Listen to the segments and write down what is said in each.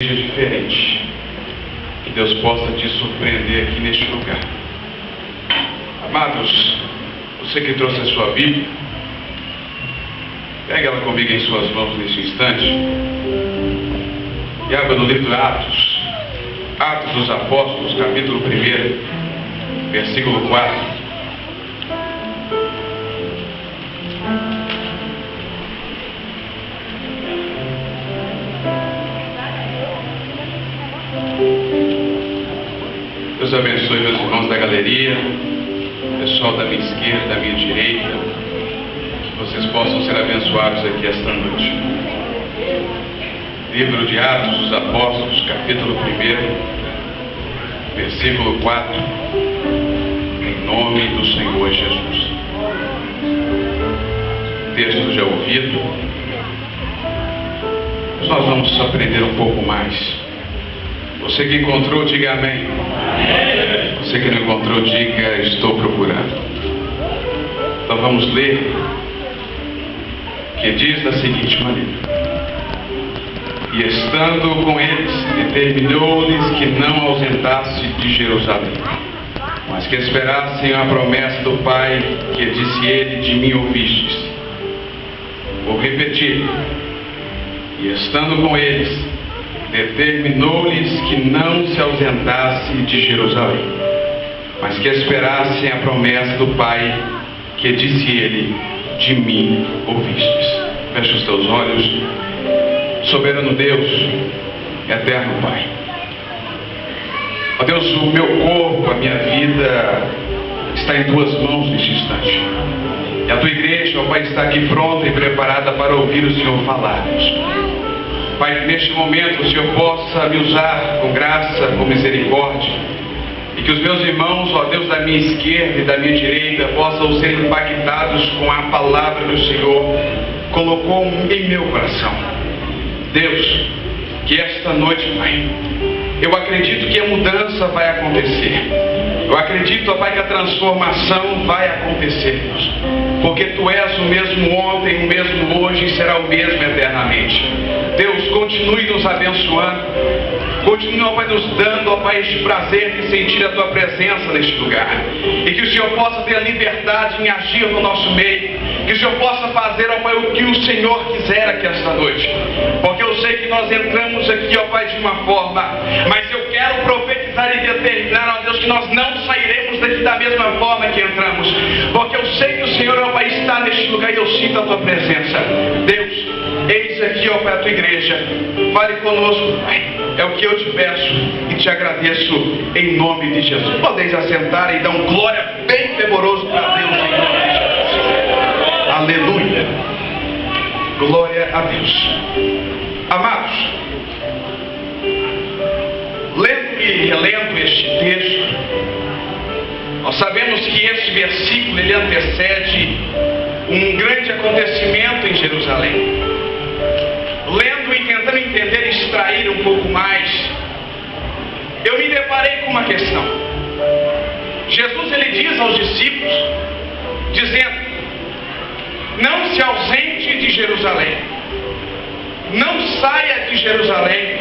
seja diferente. Que Deus possa te surpreender aqui neste lugar. Amados, você que trouxe a sua Bíblia, pegue ela comigo em suas mãos neste instante e abra no livro Atos dos Apóstolos, capítulo 1, versículo 4. Deus abençoe meus irmãos da galeria, pessoal da minha esquerda, da minha direita, que vocês possam ser abençoados aqui esta noite. Livro de Atos dos Apóstolos, capítulo 1, versículo 4, em nome do Senhor Jesus. Texto já ouvido, mas nós vamos aprender um pouco mais. Você que encontrou, diga amém. Você que não encontrou, diga estou procurando. Então vamos ler, que diz da seguinte maneira: e estando com eles, determinou-lhes que não ausentasse de Jerusalém, mas que esperassem a promessa do Pai, que disse ele, de mim ouvistes. Vou repetir: e estando com eles, determinou-lhes que não se ausentasse de Jerusalém, mas que esperassem a promessa do Pai, que disse ele, de mim ouvistes. Feche os teus olhos. Soberano Deus, eterno Pai, ó Deus, o meu corpo, a minha vida está em tuas mãos neste instante, e a tua igreja, ó Pai, está aqui pronta e preparada para ouvir o Senhor falar, Deus. Pai, que neste momento o Senhor possa me usar com graça, com misericórdia, e que os meus irmãos, ó Deus, da minha esquerda e da minha direita, possam ser impactados com a palavra que o Senhor colocou em meu coração. Deus, que esta noite, Pai, eu acredito que a mudança vai acontecer. Eu acredito, ó Pai, que a transformação vai acontecer, Deus, porque Tu és o mesmo ontem, o mesmo hoje e será o mesmo eternamente. Deus, continue nos abençoando, continue, ó Pai, nos dando, ó Pai, este prazer de sentir a Tua presença neste lugar, e que o Senhor possa ter a liberdade em agir no nosso meio, que o Senhor possa fazer, ó Pai, o que o Senhor quiser aqui esta noite, porque eu sei que nós entramos aqui, ó Pai, de uma forma, mas eu quero profetizar e determinar, ó Deus, que nós não sairemos daqui da mesma forma que entramos, porque eu sei que o Senhor, ó Pai, está neste lugar e eu sinto a Tua presença. Deus, eis aqui, ó Pai, a Tua igreja, fale conosco, Pai, é o que eu te peço e te agradeço em nome de Jesus. Podeis assentar e dar um glória bem fervoroso para Deus em nome de Jesus. Aleluia, glória a Deus. Amados, lendo e relendo este texto, nós sabemos que este versículo ele antecede um grande acontecimento em Jerusalém. Lendo e tentando entender e extrair um pouco mais, eu me deparei com uma questão. Jesus ele diz aos discípulos, dizendo: não se ausente de Jerusalém, não saia de Jerusalém,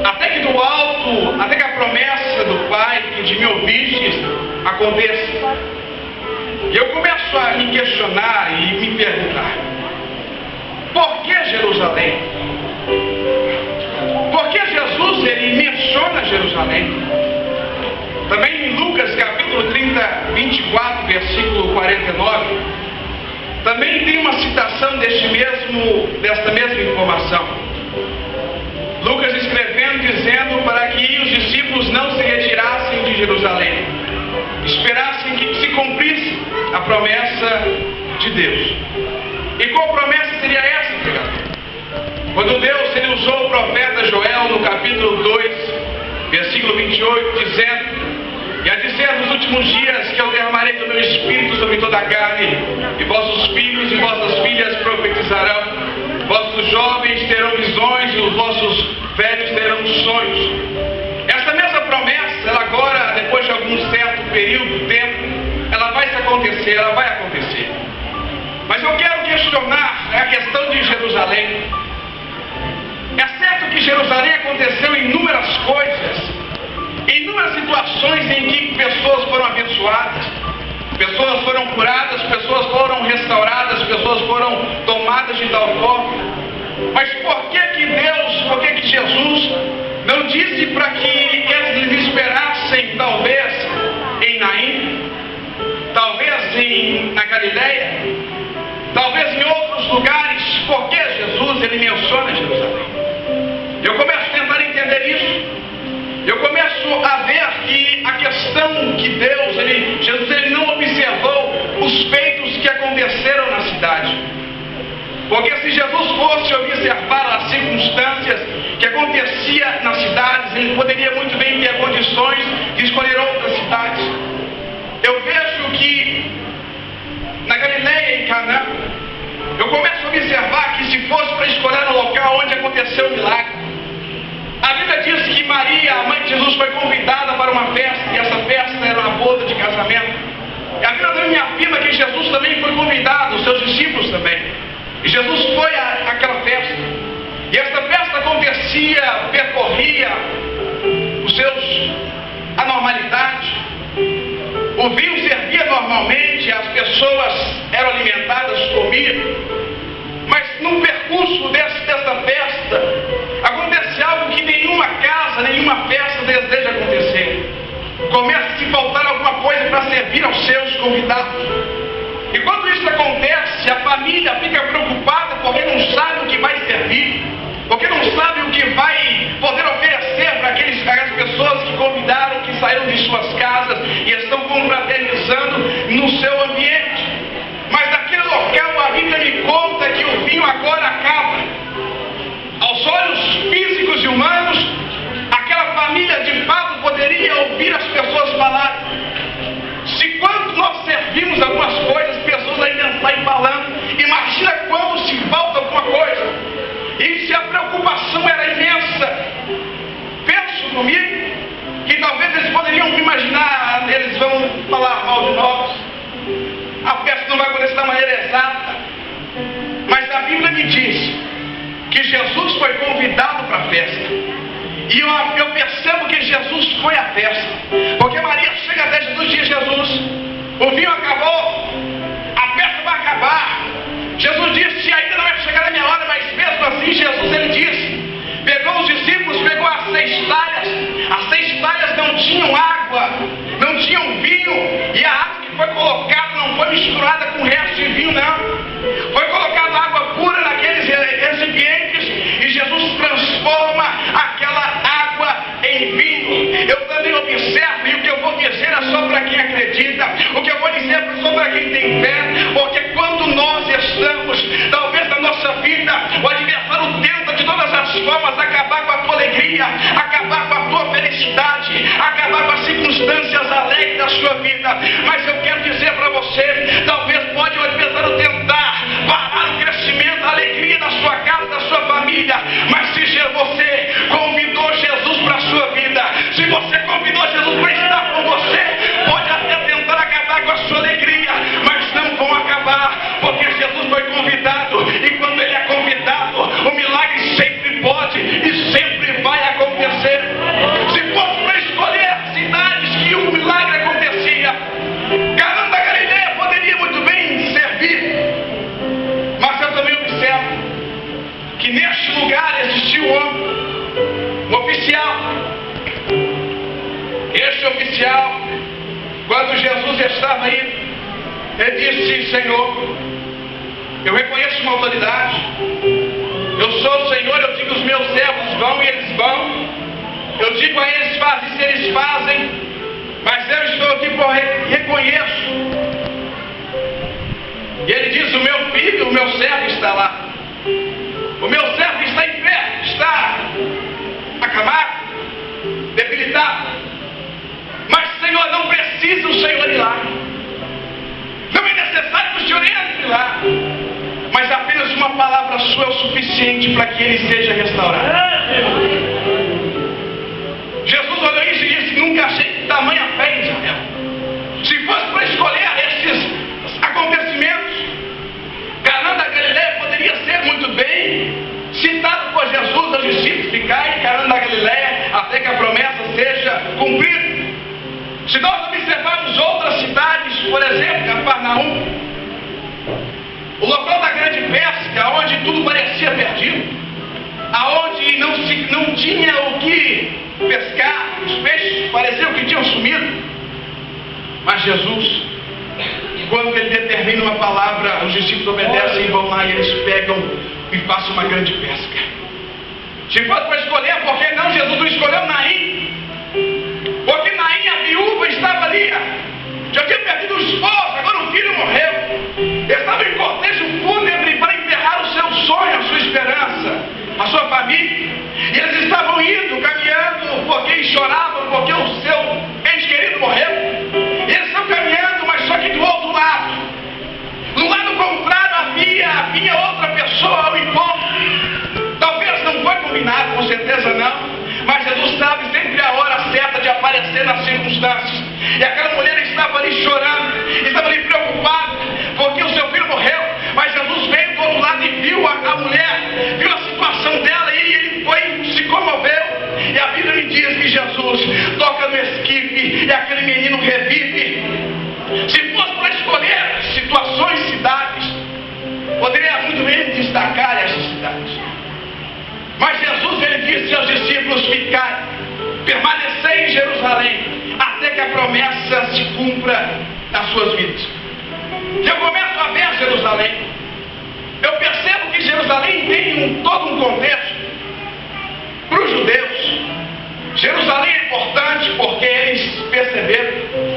até que do alto, até que a promessa do Pai, que de mim ouvistes, aconteça. E eu começo a me questionar e me perguntar: por que Jerusalém? Por que Jesus ele menciona Jerusalém? Também em Lucas capítulo 24, versículo 49, também tem uma citação desta mesma informação. Lucas escrevendo, dizendo para que os discípulos não se retirassem de Jerusalém, esperassem que se cumprisse a promessa de Deus. E qual promessa seria essa, pregador? Quando Deus ele usou o profeta Joel no capítulo 2, versículo 28, dizendo: e a dizer nos últimos dias que eu derramarei do meu espírito sobre toda a carne, e vossos filhos e vossas filhas profetizarão, vossos jovens terão visões e os vossos velhos terão sonhos. Essa mesma promessa, ela agora, depois de algum certo período de tempo, ela vai se acontecer, ela vai acontecer. Mas eu quero questionar a questão de Jerusalém. É certo que Jerusalém aconteceu inúmeras coisas, inúmeras situações em que pessoas foram abençoadas, pessoas foram curadas, pessoas foram restauradas, pessoas foram tomadas de tal forma. Mas por que Jesus não disse para que eles esperassem, talvez em Naim, talvez na Galileia, talvez em outros lugares? Por que Jesus ele menciona Jerusalém? Eu começo a tentar entender isso. Eu começo a ver que a questão que Jesus ele não observou os feitos que aconteceram na cidade. Porque se Jesus fosse observar as circunstâncias que acontecia nas cidades, ele poderia muito bem ter condições de escolher outras cidades. Eu vejo que na Galileia, em Canaã, eu começo a observar que se fosse para escolher um local onde aconteceu o milagre, a Bíblia diz que Maria, a mãe de Jesus, foi convidada para uma festa, e essa festa era uma boda de casamento. E a Bíblia também afirma que Jesus também foi convidado, os seus discípulos também. E Jesus foi àquela festa. E essa festa acontecia, percorria os seus anormalidades. O vinho servia normalmente, as pessoas eram alimentadas, comiam. Mas no percurso dessa festa, acontece algo que nenhuma casa, nenhuma festa deseja acontecer. Começa a se faltar alguma coisa para servir aos seus convidados. E quando isso acontece, a família fica preocupada porque não sabe o que vai servir, porque não sabe o que vai poder oferecer para aquelas pessoas que convidaram, que saíram de suas casas e estão confraternizando no seu ambiente. Mas naquele local a Bíblia me conta que o vinho agora acaba. Aos olhos físicos e humanos, aquela família de fato poderia ouvir as pessoas falar. Se quando nós servimos algumas coisas, pessoas ainda saem falando, imagina quando se falta alguma coisa. E se a preocupação era imensa, penso comigo que talvez eles poderiam imaginar, eles vão falar mal de nós, a festa não vai acontecer da maneira exata. Mas a Bíblia me diz que Jesus foi convidado para a festa. E eu percebo que Jesus foi à festa. Porque Maria chega até Jesus e diz: Jesus, o vinho acabou, a festa vai acabar. Jesus disse: ainda não é chegada a minha hora, mas mesmo assim Jesus ele disse, pegou os discípulos, pegou as 6 talhas. As 6 talhas não tinham água, não tinham vinho, e a água que foi colocada não foi misturada com o resto de vinho, não. Foi colocada água pura naqueles recipientes e Jesus transforma aquela água em vinho. Eu também observo, e o que eu vou dizer é só para quem acredita, o que eu vou dizer é só para quem tem fé, porque quando nós estamos, talvez na nossa vida, o adversário tenta de todas as formas acabar com a tua alegria, acabar com a tua felicidade, acabar com as circunstâncias alegres da sua vida. Mas eu quero dizer para você, talvez pode o adversário tentar parar o crescimento, a alegria da sua casa, da sua família, mas se você convidou Jesus para a sua vida, se você convidou Jesus para estar com você, pode até tentar acabar com a sua alegria, mas não vão acabar, porque Jesus foi convidado, e quando ele é convidado, o milagre sempre pode e sempre vai acontecer. Se fosse para escolher cidades que o milagre acontecia, Canaã da Galileia poderia muito bem servir. Mas eu também observo que neste lugar existiu um oficial. Este oficial, quando Jesus estava aí, ele disse: Senhor, eu reconheço uma autoridade, eu sou o Senhor, eu digo os meus servos vão e eles vão, eu digo a eles fazem se eles fazem, mas eu estou aqui porque reconheço. E ele diz: o meu filho, o meu servo está lá, o meu servo está enfermo, está acamado, debilitado. Mas Senhor, não precisa o Senhor ir lá, não é necessário que o Senhor entre lá, mas apenas uma palavra sua é o suficiente para que ele seja restaurado. Jesus olhou isso e disse: nunca achei tamanha fé em Israel. Se fosse para escolher esses acontecimentos, Canaã da Galileia poderia ser muito bem citado por Jesus aos discípulos ficar. não tinha o que pescar, os peixes pareciam que tinham sumido. Mas Jesus, quando ele determina uma palavra, os discípulos obedecem e vão lá e eles pegam e fazem uma grande pesca. Se fosse para escolher, por que não Jesus não escolheu Naim? Porque Naim, a viúva, estava ali, já tinha perdido o esposo, agora o filho morreu. Ele estava em cortejo fúnebre para enterrar o seu sonho, a sua esperança, a sua família. E eles estavam indo, caminhando, porque choravam, porque o seu ente querido morreu. E eles estão caminhando, mas só que do outro lado, no lado contrário, havia outra pessoa ao encontro. Talvez não foi combinado, com certeza não. Mas Jesus sabe sempre a hora certa de aparecer nas circunstâncias. E aquela mulher estava ali chorando, estava ali preocupada, porque o seu filho morreu. Mas Jesus veio do outro lado e viu a mulher, viu a situação dela, e ele foi, se comoveu. E a Bíblia me diz que Jesus toca no esquife e aquele menino revive. Se fosse para escolher situações, cidades, poderia muito bem destacar essas cidades. Mas Jesus, ele disse aos discípulos: ficai, permanecei em Jerusalém, até que a promessa se cumpra nas suas vidas. E eu começo a ver Jerusalém. Eu percebo que Jerusalém tem todo um contexto para os judeus. Jerusalém é importante porque eles perceberam,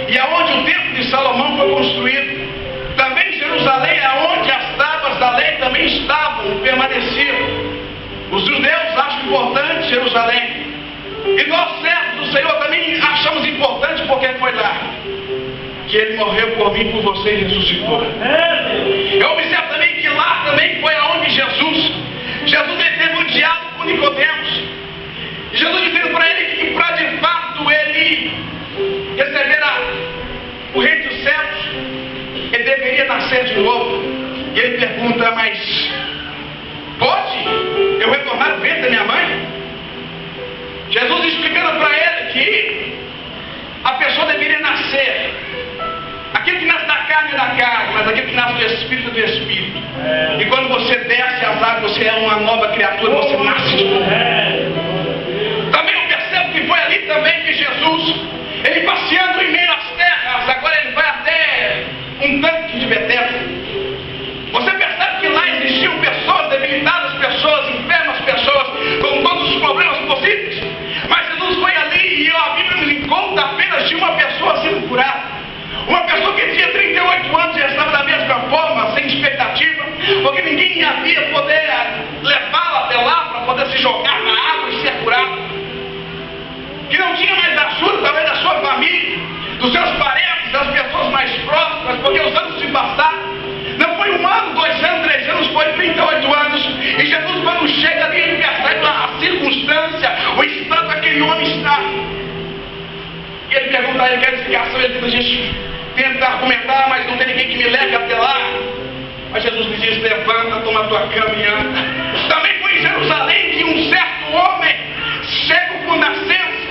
e aonde o templo de Salomão foi construído, também Jerusalém é onde as tábuas da lei também estavam, permaneciam. Os judeus acham importante Jerusalém. E nós, servos do Senhor, também achamos importante porque foi lá que Ele morreu por mim, por você e ressuscitou. Eu observo também que lá também foi aonde Jesus teve um diálogo com Nicodemos. E Jesus dizendo para ele que para de fato ele receber o reino dos céus, ele deveria nascer de novo. E ele pergunta: mas pode eu retornar ao ventre da minha mãe? Jesus explicando para ele que a pessoa deveria nascer. Aquilo que nasce da carne é da carne, mas aquilo que nasce do Espírito é do Espírito. E quando você desce as águas, você é uma nova criatura, você nasce de novo. Também eu percebo que foi ali também que Jesus, ele passeando em meio às terras, agora ele vai até um tanque de Betesda. Você percebe que lá existiam pessoas debilitadas, pessoas enfermas, pessoas com todos os problemas possíveis. Mas Jesus foi ali e a Bíblia nos conta apenas de uma pessoa sendo curada. Uma pessoa que tinha 38 anos e estava da mesma forma, sem expectativa, porque ninguém havia poder levá-la até lá para poder se jogar na água e ser curado. Que não tinha mais ajuda talvez da sua família, dos seus parentes, das pessoas mais próximas, porque os anos se passaram. Não foi 1 ano, 2 anos, 3 anos, foi 38 anos. E Jesus, quando chega ali, ele percebe a circunstância, o estado daquele homem está. E ele pergunta a ele: quer explicação? Ele diz: a gente tenta argumentar, mas não tem ninguém que me leve até lá. Mas Jesus lhe diz: levanta, toma a tua cama e anda. Também foi em Jerusalém que um certo homem, cego por nascença,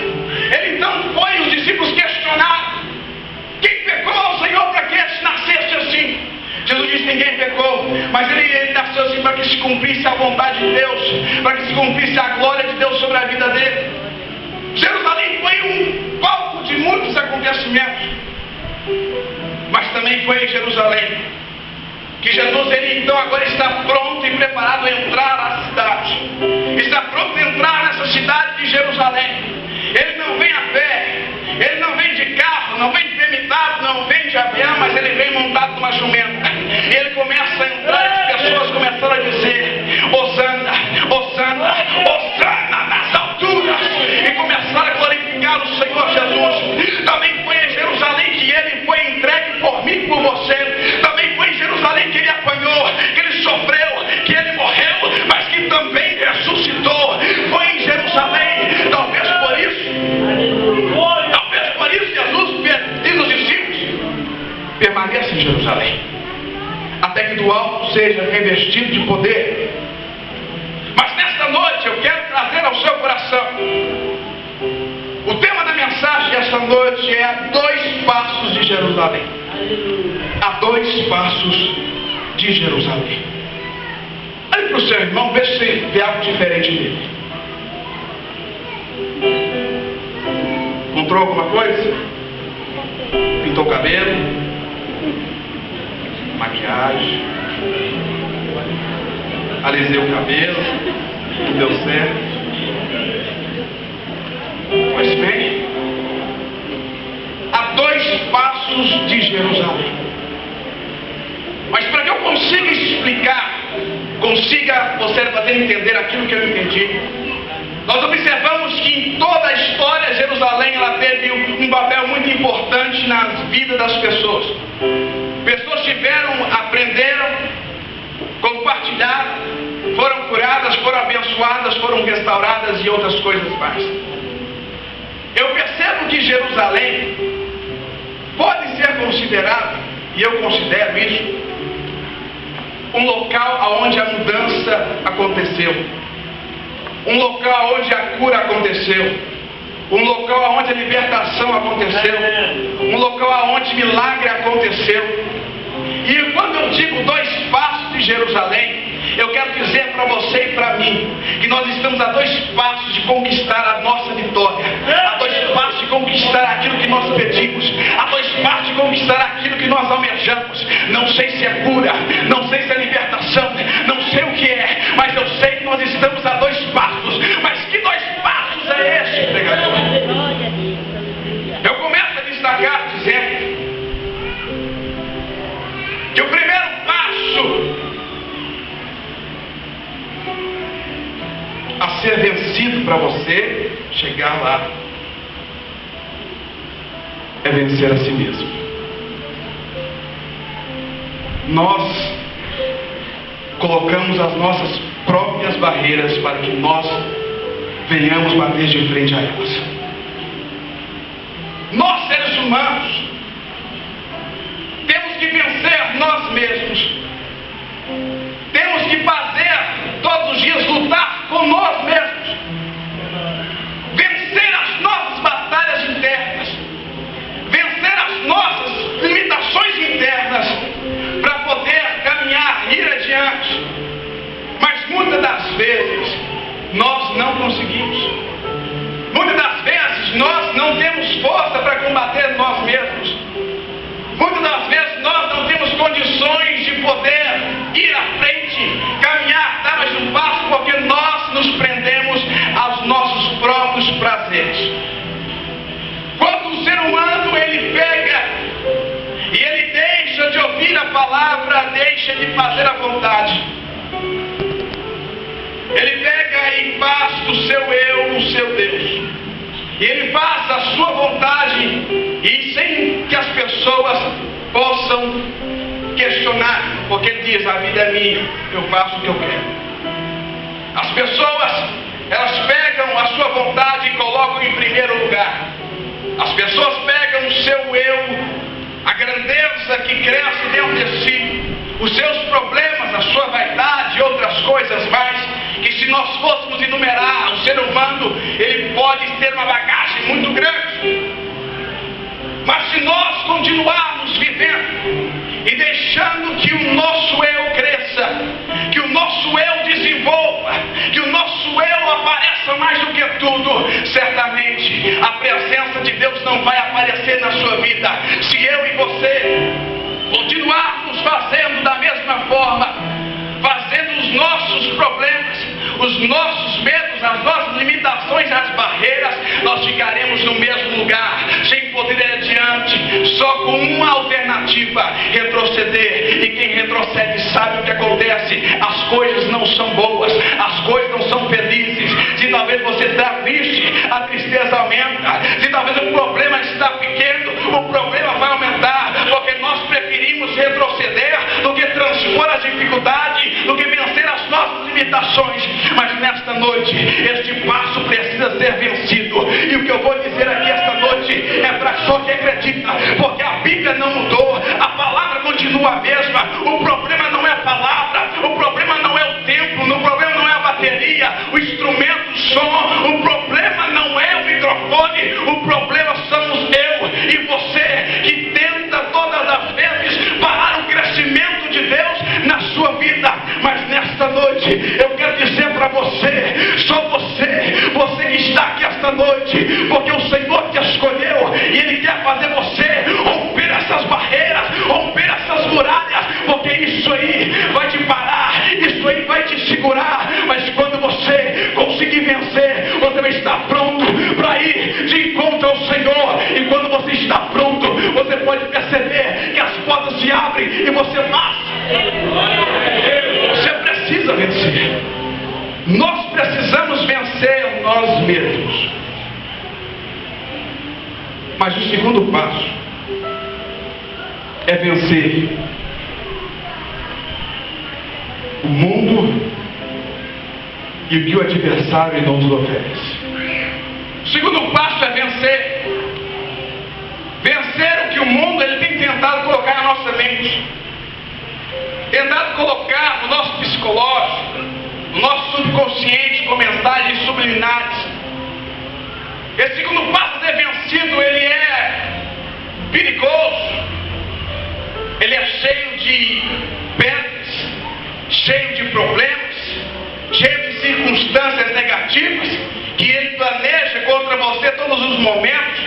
ele então foi, os discípulos questionaram: quem pecou, Senhor, para que nascesse assim? Jesus disse: ninguém pecou, mas ele nasceu assim para que se cumprisse a vontade de Deus, para que se cumprisse a glória de Deus sobre a vida dele. Jerusalém foi um palco de muitos acontecimentos, mas também foi em Jerusalém que Jesus, ele então agora está pronto e preparado a entrar na cidade, está pronto a entrar nessa cidade de Jerusalém. Ele não vem a pé, ele não vem de carro, não vem de limitado, não vem de avião, mas ele vem montado numa jumenta. E ele começa a entrar e as pessoas começaram a dizer: Hosana, Hosana, Hosana nas alturas, e começaram a glorificar o Senhor Jesus. Também foi em Jerusalém que ele foi entregue por mim e por você. Também foi em Jerusalém que ele apanhou, que ele sofreu, que ele morreu, mas que também ressuscitou. Foi em Jerusalém. Talvez por isso Jesus diz aos discípulos: permaneça em Jerusalém, até que do alto seja revestido de poder. Mas nesta noite eu quero trazer ao seu coração o tema da mensagem desta noite: é a 2 passos de Jerusalém. A 2 passos de Jerusalém. Olhe para o seu irmão, veja se vê algo diferente nele. Encontrou alguma coisa? Pintou o cabelo? Maquiagem? Alisei o cabelo? Não deu certo? Pois bem, há 2 passos de Jerusalém. Mas para que eu consiga explicar, você poder entender aquilo que eu entendi, nós observamos que em toda a história Jerusalém ela teve um papel muito importante na vida das pessoas. Pessoas aprenderam, compartilharam, foram curadas, foram abençoadas, foram restauradas e outras coisas mais. Eu percebo que Jerusalém pode ser considerado, e eu considero isso, um local onde a mudança aconteceu, um local onde a cura aconteceu, um local onde a libertação aconteceu, um local onde milagre aconteceu. E quando eu digo 2 passos de Jerusalém, eu quero dizer para você e para mim que nós estamos a 2 passos de conquistar a nossa vitória, a 2 passos de conquistar aquilo que nós pedimos, a 2 passos de conquistar aquilo que nós almejamos. Não sei se é cura, não sei se é libertação, não sei o que é, mas eu sei que nós estamos a 2 passos. Mas que 2 passos é esse, pregador? Eu começo a destacar dizendo que o primeiro passo a ser vencido para você chegar lá é vencer a si mesmo. Nós colocamos as nossas próprias barreiras para que nós venhamos bater de frente a elas. Nós, seres humanos, temos que vencer nós mesmos. Temos que fazer todos os dias, lutar com nós mesmos, vencer as nossas batalhas internas, vencer as nossas limitações internas, para poder caminhar, ir adiante. Mas muitas das vezes nós não conseguimos. Muitas das vezes nós não temos força para combater nós mesmos. Muitas das vezes nós não temos condições de poder ir à frente, caminhar, dar mais um passo, porque nós nos prendemos aos nossos próprios prazeres. Quando o ser humano ele pega e ele deixa de ouvir a palavra, deixa de fazer a vontade, ele pega e faz do seu eu o seu Deus. E ele faz a sua vontade, e sem que as pessoas possam questionar, porque ele diz: a vida é minha, eu faço o que eu quero. As pessoas, elas pegam a sua vontade e colocam em primeiro lugar. As pessoas pegam o seu eu, a grandeza que cresce dentro de si, os seus problemas, a sua vaidade e outras coisas mais, que se nós fôssemos enumerar, o ser humano, ele pode ter uma bagagem muito grande. Mas se nós continuarmos vivendo e deixando que o nosso eu cresça, que o nosso eu desenvolva, que o nosso eu apareça mais do que tudo, certamente a presença de Deus não vai aparecer na sua vida. Se eu e você continuarmos fazendo da mesma forma, fazendo os nossos problemas, os nossos medos, as nossas limitações, as barreiras, nós ficaremos no mesmo lugar, sem poder ir adiante, só com uma alternativa: retroceder. E quem retrocede sabe o que acontece: as coisas não são boas, as coisas não são felizes. Se talvez você está triste, a tristeza aumenta. Se talvez o problema está pequeno, o problema vai aumentar, porque nós preferimos retroceder do que transpor a dificuldade, do que vencer as nossas limitações. Mas nesta noite, este passo precisa ser vencido. E o que eu vou dizer aqui esta noite é para só que acredita, porque a Bíblia não mudou, a palavra continua a mesma. O problema não é a palavra, o problema não é o templo, o problema não é a bateria, o instrumento, o som, o problema não é o microfone, o problema somos eu e você, que tenta todas as vezes parar o crescimento de Deus na sua vida. Mas nesta noite eu quero dizer para você, só você que está aqui esta essa noite, porque o Senhor te escolheu e Ele quer fazer você romper essas barreiras, romper essas muralhas, porque isso aí vai te parar, isso aí vai te segurar, mas quando você conseguir vencer, você vai estar pronto para ir de encontro ao Senhor. E quando você está pronto, você pode perceber que as portas se abrem e você passa. Você precisa vencer. Nós precisamos vencer nós mesmos. Mas o segundo passo é vencer o mundo e o que o adversário não nos oferece. O segundo passo é vencer o que o mundo ele tem tentado colocar na nossa mente, tentado colocar no nosso psicológico, no nosso subconsciente, com mensagens subliminares. Esse segundo passo de vencido, ele é perigoso, ele é cheio de pedras, cheio de problemas, cheio de circunstâncias negativas, que ele planeja contra você todos os momentos.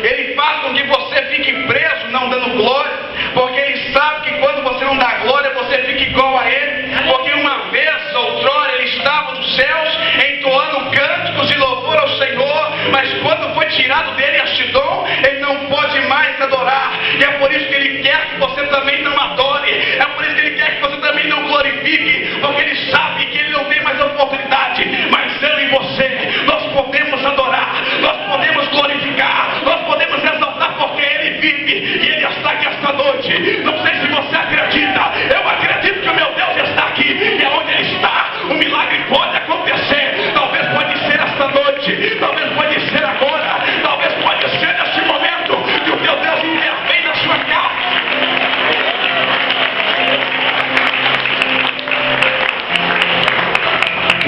Ele faz com que você fique preso, não dando glória, porque ele sabe que quando você não dá glória, você fica igual a ele, porque uma vez, outrora, ele estava nos céus, entoando cânticos de louvor ao Senhor, mas quando foi tirado dele este dom, ele não pode mais adorar, e é por isso que ele quer que você também não adore, é por isso que ele quer que você também não glorifique, porque ele sabe que ele não tem mais oportunidade, mas eu e você, nós podemos adorar, nós podemos glorificar, nós podemos exaltar, porque ele vive, e ele está aqui esta noite. Não sei se você acredita, eu acredito que o meu Deus está aqui, e aonde ele está, o milagre pode acontecer. Talvez pode ser esta noite, talvez pode ser agora, talvez pode ser neste momento, que o meu Deus intervém na sua casa.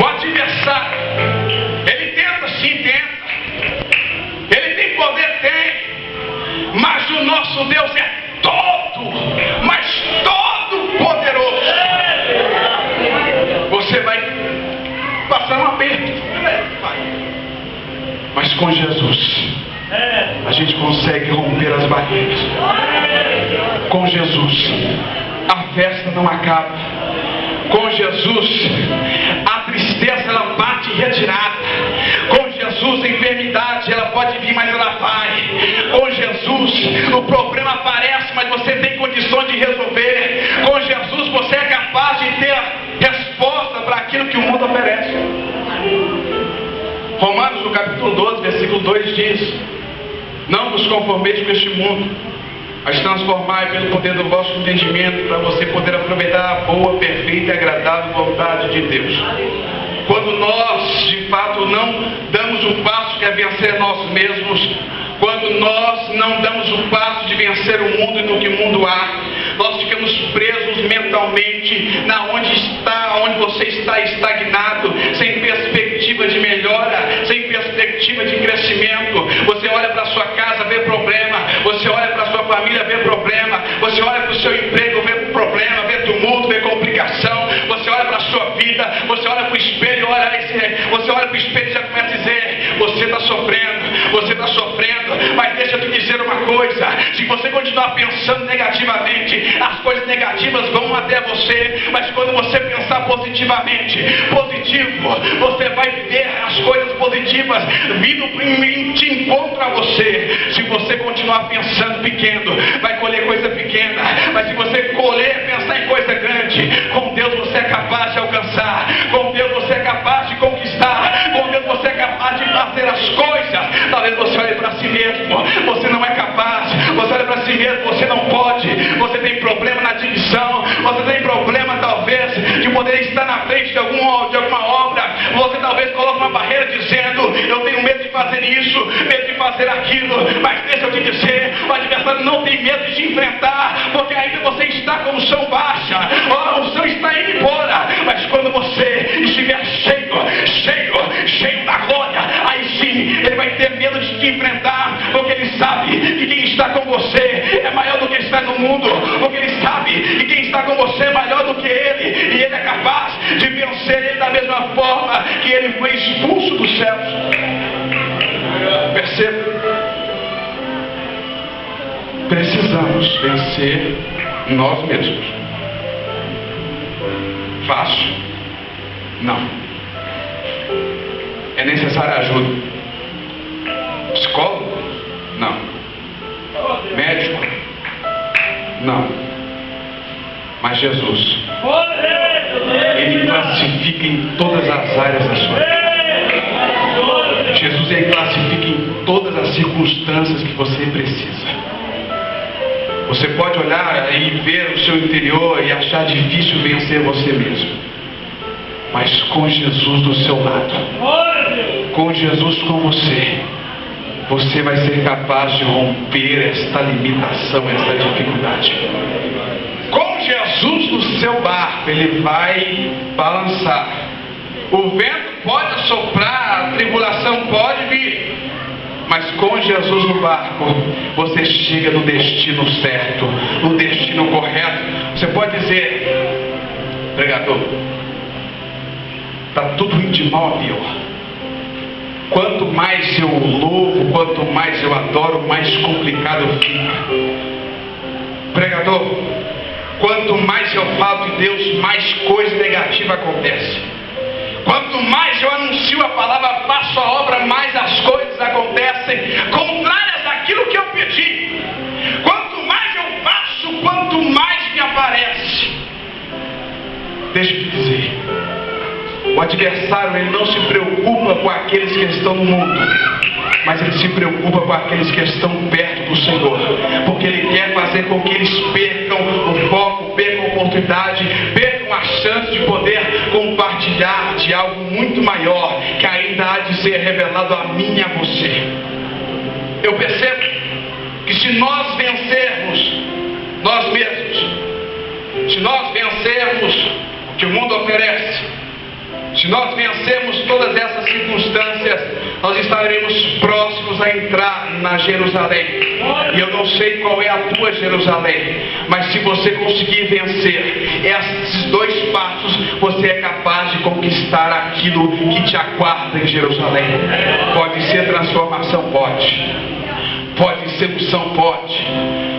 O adversário, ele tenta, sim, tenta. Ele tem poder, tem. Mas o nosso Deus é todo, mas todo poderoso. Você vai passar um aperto, mas com Jesus a gente consegue romper as barreiras. Com Jesus a festa não acaba. Com Jesus a tristeza ela bate retirada. Com Jesus a enfermidade ela pode vir, mas ela vai. Com Jesus o problema aparece, mas você tem condições de resolver. Com Jesus você é capaz de ter resposta para aquilo que o mundo oferece. Romanos no capítulo 12, versículo 2 diz: não vos conformeis com este mundo, mas transformai pelo poder do vosso entendimento, para você poder aproveitar a boa, perfeita e agradável vontade de Deus. Quando nós, de fato, não damos o passo que é vencer nós mesmos, quando nós não damos o passo de vencer o mundo e no que o mundo há, nós ficamos presos mentalmente na onde você está estagnado, sem perspectiva de melhora, sem perspectiva de crescimento. Você olha para a sua casa, vê problema, você olha para a sua família, vê problema, você olha para o seu emprego, vê problema, vê tumulto, vê complicação, você olha para a sua vida, você olha para o espelho, você olha para o espelho e já começa a dizer: você está sofrendo, mas deixa eu te dizer uma coisa: se você continuar pensando negativamente, as coisas negativas vão até você, mas quando você pensar positivamente, você vai ver as coisas positivas vindo em te encontro a você. Se você continuar pensando pequeno, vai colher coisa pequena, mas se você pensar em coisa grande, com Deus você é capaz de alcançar, com Deus você é capaz de conquistar, com Deus você é capaz de fazer as coisas. Talvez você olhe para si mesmo, você não é capaz, você olha para si mesmo, você não pode, você tem problema na dicção, você tem problema talvez de poder estar na frente de alguma obra, você talvez coloque uma barreira dizendo: eu tenho medo de fazer isso, medo de fazer aquilo, mas deixa eu te dizer, o adversário não tem medo de te enfrentar, porque ainda você está com unção baixa, a unção está indo embora, mas quando você estiver cheio da glória, aí sim ele vai ter medo de te enfrentar, porque ele sabe que quem está com você é maior do que está no mundo, porque ele sabe que quem está com você é maior do que ele, e ele é capaz de vencer ele da mesma forma que ele foi expulso dos céus. Perceba, precisamos vencer nós mesmos. Fácil? Não. É necessária ajuda. Psicólogo? Não. Médico? Não. Mas Jesus, Ele classifica em todas as áreas da sua vida. Jesus, Ele classifica em todas as circunstâncias que você precisa. Você pode olhar e ver o seu interior e achar difícil vencer você mesmo. Mas com Jesus do seu lado, com Jesus com você, você vai ser capaz de romper esta limitação, esta dificuldade. Com Jesus no seu barco, Ele vai balançar. O vento pode soprar, a tribulação pode vir, mas com Jesus no barco, você chega no destino certo, no destino correto. Você pode dizer: pregador, está tudo indo de mal a pior. Quanto mais eu louvo, quanto mais eu adoro, mais complicado fica. Pregador, quanto mais eu falo de Deus, mais coisa negativa acontece. Quanto mais eu anuncio a palavra, faço a obra, mais as coisas acontecem contrárias àquilo que eu pedi. Quanto mais eu faço, quanto mais me aparece. Deixa eu te dizer, o adversário, ele não se preocupa com aqueles que estão no mundo, mas ele se preocupa com aqueles que estão perto do Senhor, porque ele quer fazer com que eles percam o foco, percam a oportunidade, percam a chance de poder compartilhar de algo muito maior, que ainda há de ser revelado a mim e a você. Eu percebo que se nós vencermos nós mesmos, se nós vencermos o que o mundo oferece, se nós vencermos todas essas circunstâncias, nós estaremos próximos a entrar na Jerusalém. E eu não sei qual é a tua Jerusalém, mas se você conseguir vencer esses 2 passos, você é capaz de conquistar aquilo que te aguarda em Jerusalém. Pode ser transformação, pode. Pode ser unção, pode.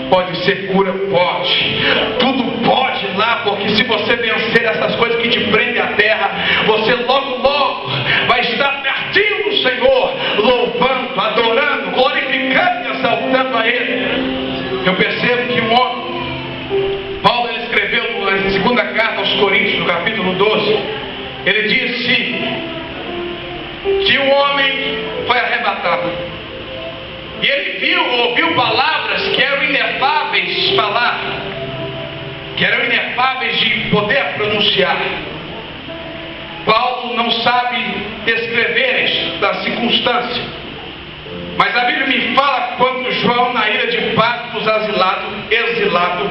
Pode ser cura, pode. Tudo pode lá, porque se você vencer essas coisas que te prendem à terra, você logo, logo vai estar pertinho do Senhor, louvando, adorando, glorificando e exaltando a Ele. Eu percebo que um homem, Paulo, ele escreveu na segunda carta aos Coríntios, no capítulo 12, ele disse que um homem foi arrebatado. E ele ouviu palavras que eram inefáveis de falar, que eram inefáveis de poder pronunciar. Paulo não sabe descrever esta circunstância, mas a Bíblia me fala quando João, na ilha de Patmos, exilado,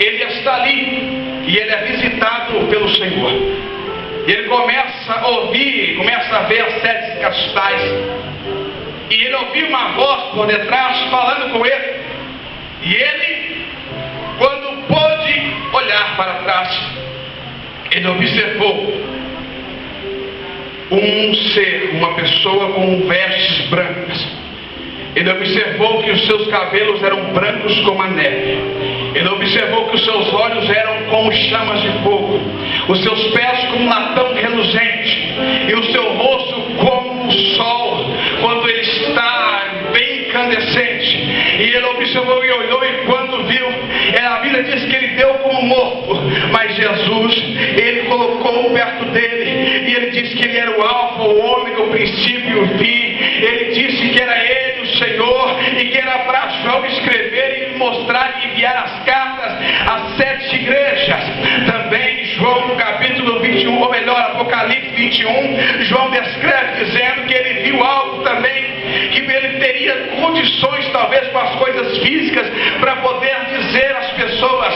ele está ali e ele é visitado pelo Senhor. E ele começa a ouvir, começa a ver as 7 castais. E ele ouviu uma voz por detrás falando com ele. E ele, quando pôde olhar para trás, ele observou um ser, uma pessoa com vestes brancas. Ele observou que os seus cabelos eram brancos como a neve. Ele observou que os seus olhos eram como chamas de fogo, os seus pés como latão reluzente, e o seu rosto como o sol, quando ele está bem incandescente. E ele observou e olhou, e quando viu, a Bíblia diz que ele deu como morto, mas Jesus, ele colocou perto dele, e ele disse que ele era o alfa, o ômega, o princípio e o fim. Ele disse que era ele o Senhor, e que era para João escrever e mostrar e enviar as cartas às 7 igrejas. Também João, no capítulo 21, ou melhor, Apocalipse 21, João descreve dizendo que ele viu algo também, que ele teria condições talvez com as coisas físicas para poder dizer às pessoas.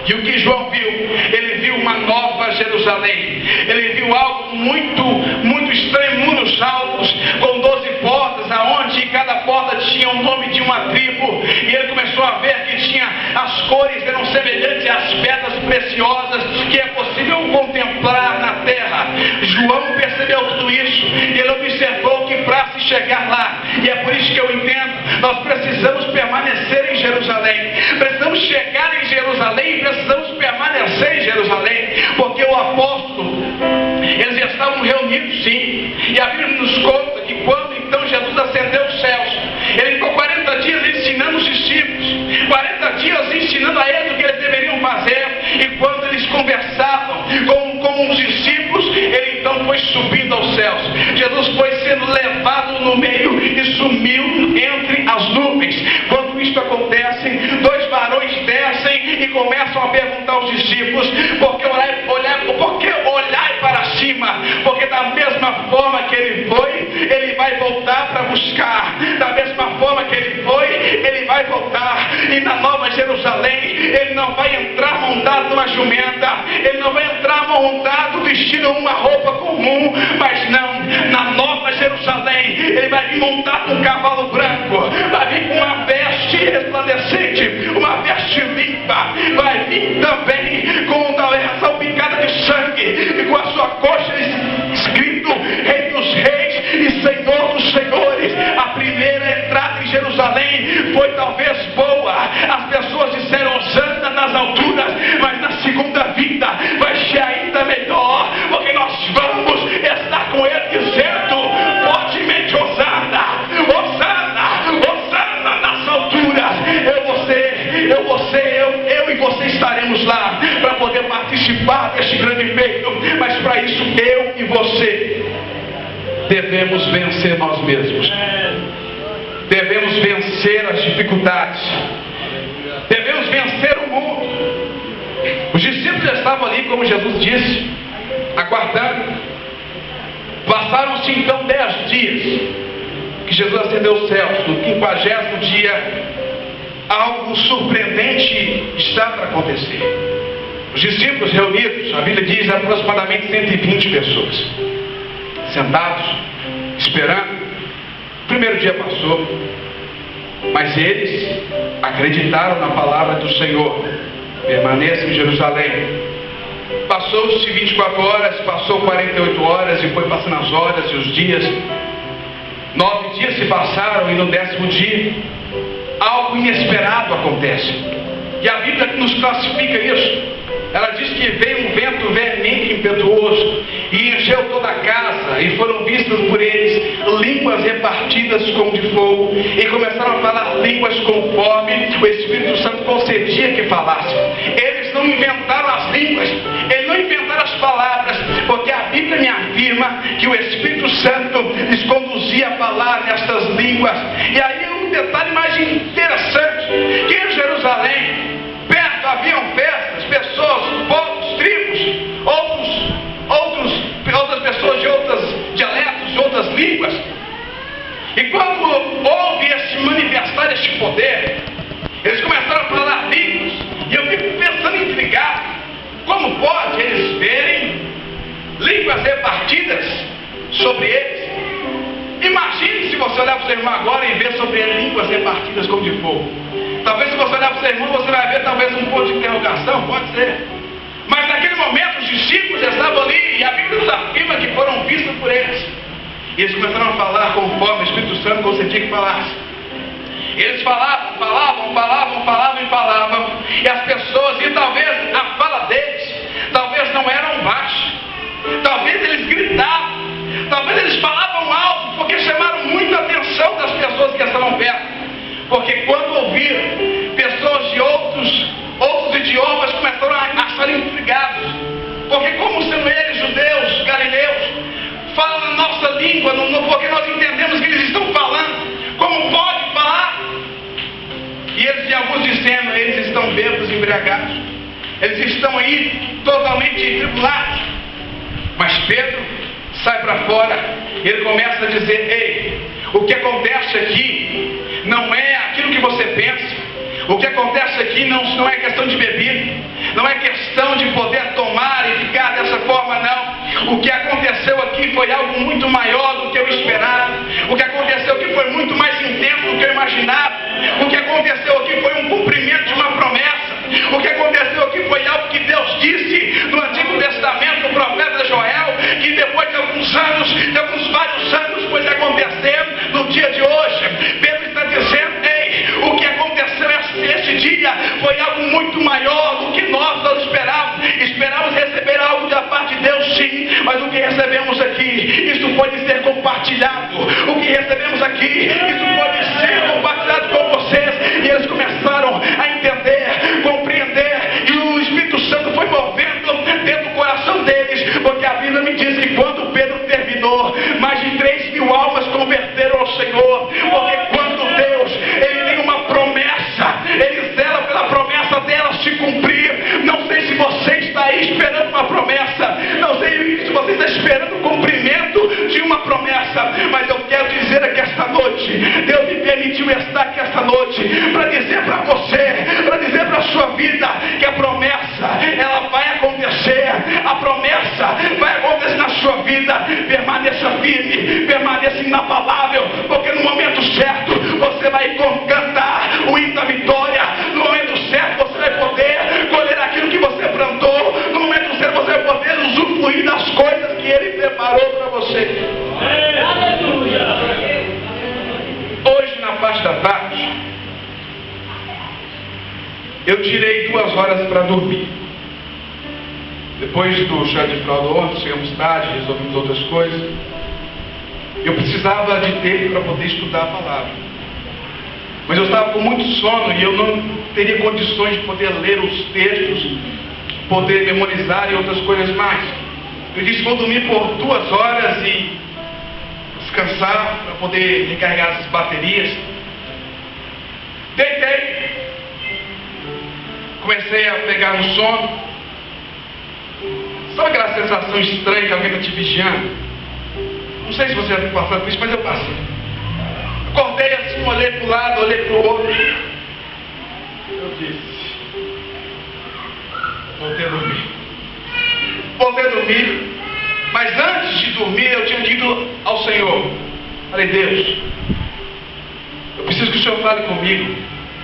E o que João viu? Ele viu uma nova Jerusalém. Ele viu algo muito estranho, muros altos, com 12 portas, aonde cada porta tinha o nome de uma tribo. E ele começou a ver que tinha as cores, eram semelhantes às pedras preciosas que é possível contemplar na terra. João percebeu tudo isso, e ele observou que para se chegar lá, e é por Bíblia nos conta que quando então Jesus ascendeu aos céus, ele ficou 40 dias ensinando os discípulos, 40 dias ensinando a eles o que eles deveriam fazer, e quando eles conversavam com os discípulos, ele então foi subindo aos céus. Jesus foi sendo levado no meio e sumiu entre as nuvens. Quando isto acontece, dois varões descem e começam a perguntar aos discípulos: por que olhai para cima? Porque da mesma forma que ele foi, ele vai voltar para buscar. Da mesma forma que ele foi, ele vai voltar. E na Nova Jerusalém, ele não vai entrar montado numa jumenta, ele não vai entrar montado vestindo uma roupa comum, mas não, na Nova Jerusalém, ele vai vir montado num cavalo branco, vai vir com uma veste resplandecente, uma veste limpa, vai vir também com a salpicada de sangue, e com a sua coxa escrito Rei dos Reis e Senhor dos Senhores. A primeira entrada em Jerusalém foi talvez boa, as pessoas disseram Hosana nas alturas, mas na segunda vinda vai ser ainda melhor, porque nós vamos estar com ele dizendo fortemente Hosana, Hosana, Hosana nas alturas. Eu e você estaremos lá para poder participar deste grande feito, mas para isso eu e você devemos vencer nós mesmos, devemos vencer as dificuldades, devemos vencer o mundo. Os discípulos estavam ali, como Jesus disse, aguardando. Passaram-se então 10 dias que Jesus ascendeu aos céus. No 50º dia, algo surpreendente está para acontecer. Os discípulos reunidos, a Bíblia diz, aproximadamente 120 pessoas, sentados, esperando. O primeiro dia passou, mas eles acreditaram na palavra do Senhor. Permaneçam em Jerusalém. Passou-se 24 horas, passou 48 horas, e foi passando as horas e os dias. 9 dias se passaram, e no 10º dia, algo inesperado acontece. E a Bíblia nos classifica isso. Ela diz que veio um vento veemente e impetuoso, e encheu toda a casa, e foram vistas por eles línguas repartidas como de fogo, e começaram a falar línguas conforme o Espírito Santo concedia que falassem. Eles não inventaram as línguas, eles não inventaram as palavras, porque a Bíblia me afirma que o Espírito Santo lhes conduzia a falar nestas línguas. E aí um detalhe mais interessante, que em Jerusalém, perto haviam festas, pessoas, povos, tribos, outras pessoas de outros dialetos, de outras línguas. E quando houve esse manifestar este poder, eles começaram a falar línguas. E eu fico pensando intrigado, como pode eles verem línguas repartidas sobre eles? Imagine se você olhar para o seu irmão agora e ver sobre ele línguas repartidas como de fogo. Talvez se você olhar para o seu irmão, você vai ver talvez um ponto de interrogação, pode ser. Mas naquele momento os discípulos estavam ali, e a Bíblia nos afirma que foram vistos por eles. E eles começaram a falar conforme o Espírito Santo concedia que falasse. Eles falavam, e as pessoas, e talvez a fala deles, talvez não eram baixos, talvez eles gritavam, talvez eles falavam alto, porque chamaram muita atenção das pessoas que estavam perto. Porque quando ouviram pessoas de outros idiomas, começaram a estar intrigados. Porque como sendo eles judeus, galileus, falam na nossa língua, porque nós entendemos que eles estão falando, como pode falar? E eles, e alguns dizendo, eles estão bêbados, embriagados, eles estão aí totalmente tribulados. Mas Pedro sai para fora, ele começa a dizer: ei, o que acontece aqui não é aquilo que você pensa. O que acontece aqui não é questão de bebida, não é questão de poder tomar e ficar dessa forma, não. O que aconteceu aqui foi algo muito maior do que eu esperava. O que aconteceu aqui foi muito mais intenso do que eu imaginava. O que aconteceu aqui foi um cumprimento de uma promessa. O que aconteceu aqui foi algo que Deus disse no Antigo Testamento, o profeta Joel, que depois de alguns anos, de alguns vários anos, foi acontecer no dia de hoje. Pedro está dizendo: ei, o que aconteceu esse dia foi algo muito maior do que nós esperávamos. Esperávamos receber algo da parte de Deus, sim, mas o que recebemos aqui, isso pode ser compartilhado Deus me permitiu estar aqui esta noite para dizer para você, para dizer para a sua vida, que a promessa, ela vai acontecer. A promessa vai acontecer na sua vida. Permaneça firme, permaneça inabalável, porque no momento certo você vai cantar o hino da vitória. No momento certo você vai poder colher aquilo que você plantou. No momento certo você vai poder usufruir das coisas que Ele preparou para você. Hoje, na parte da tarde, eu tirei 2 horas para dormir. Depois do chá de fralda ontem, chegamos tarde, resolvemos outras coisas. Eu precisava de tempo para poder estudar a palavra. Mas eu estava com muito sono e eu não teria condições de poder ler os textos, poder memorizar e outras coisas mais. Eu disse, vou dormir por 2 horas e descansar para poder recarregar as baterias. Deitei. Comecei a pegar no sono. Sabe aquela sensação estranha que alguém está te vigiando? Não sei se você está passando por isso, mas eu passei. Acordei assim, olhei para o lado, olhei para o outro. Eu disse, voltei a dormir. Voltei a dormir. Mas antes de dormir, eu tinha dito ao Senhor. Falei, Deus, eu preciso que o Senhor fale comigo.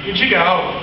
Me diga algo.